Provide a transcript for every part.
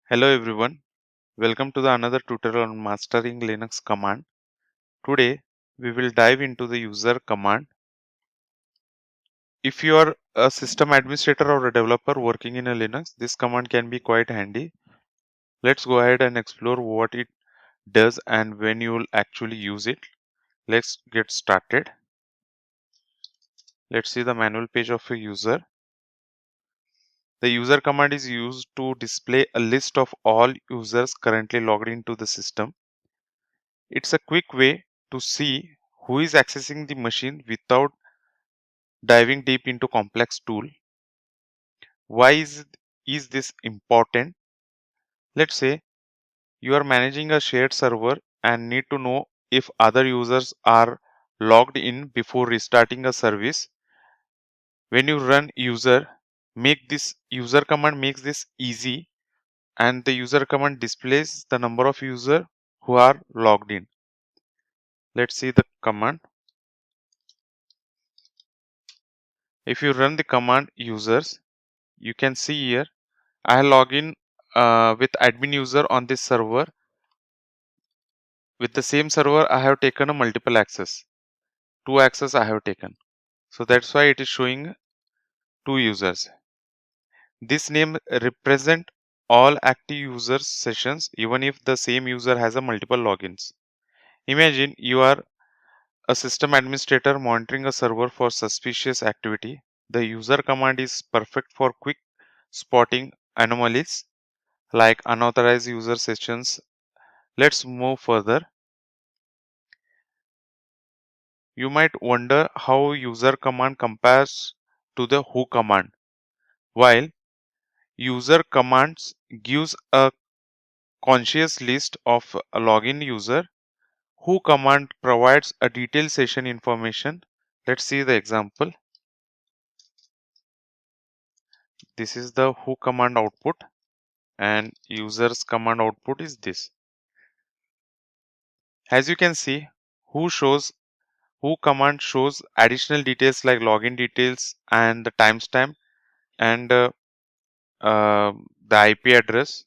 Hello everyone, welcome to the another tutorial on mastering Linux command. Today we will dive into the user command. If you are a system administrator or a developer working in a Linux, this command can be quite handy. Let's go ahead and explore what it does and when you will actually use it. Let's get started. Let's see the manual page of a user. The user command is used to display a list of all users currently logged into the system. It's a quick way to see who is accessing the machine without diving deep into complex tool. Why is this important? Let's say you are managing a shared server and need to know if other users are logged in before restarting a service. When you run user command makes this easy, and the user command displays the number of users who are logged in. Let's see the command. If you run the command users, you can see here I log in with admin user on this server. With the same server, I have taken a multiple access. Two access I have taken. So that's why it is showing two users. This name represent all active users sessions even if the same user has a multiple logins. Imagine you are a system administrator monitoring a server for suspicious activity. The user command is perfect for quick spotting anomalies like unauthorized user sessions. Let's move further. You might wonder how user command compares to the who command. While user commands gives a conscious list of a login user, who command provides a detailed session information. Let's see the example. This is the who command output and users command output is this. As you can see, who shows who command shows additional details like login details and the timestamp and the IP address.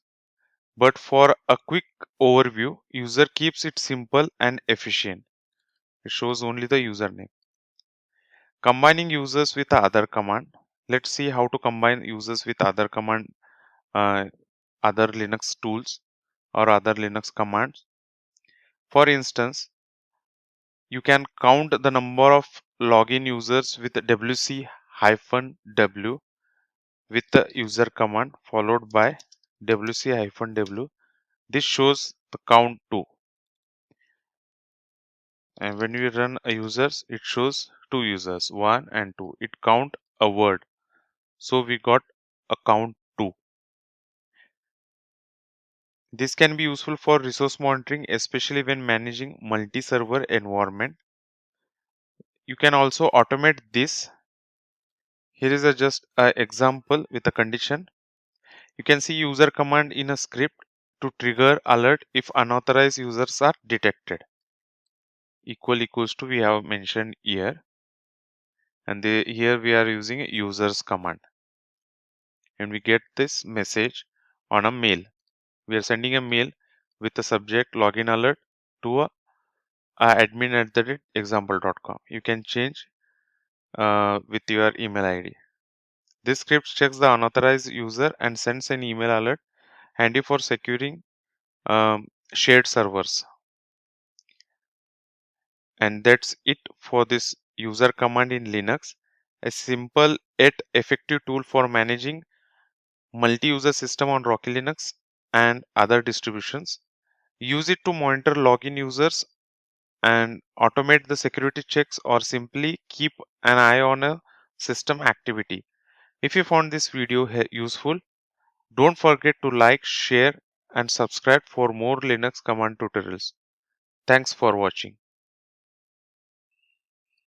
But for a quick overview, user keeps it simple and efficient. It shows only the username. Combining users with other command. Let's see how to combine users with other command, uh, other Linux tools or other Linux commands. For instance, you can count the number of login users with wc-w with the user command followed by wc-w. This shows the count too. And when we run a users, it shows two users, 1 and 2. It count a word. So we got a count 2. This can be useful for resource monitoring, especially when managing multi-server environment. You can also automate this. Here is just an example with a condition. You can see user command in a script to trigger alert if unauthorized users are detected. Equals to we have mentioned here, and here we are using users command. And we get this message on a mail. We are sending a mail with the subject login alert to admin@example.com. You can change with your email ID. This script checks the unauthorized user and sends an email alert, handy for securing shared servers. And that's it for this user command in Linux, a simple yet effective tool for managing multi-user system on Rocky Linux and other distributions. Use it to monitor login users and automate the security checks or simply keep an eye on a system activity. If you found this video useful, don't forget to like, share and subscribe for more Linux command tutorials. Thanks for watching.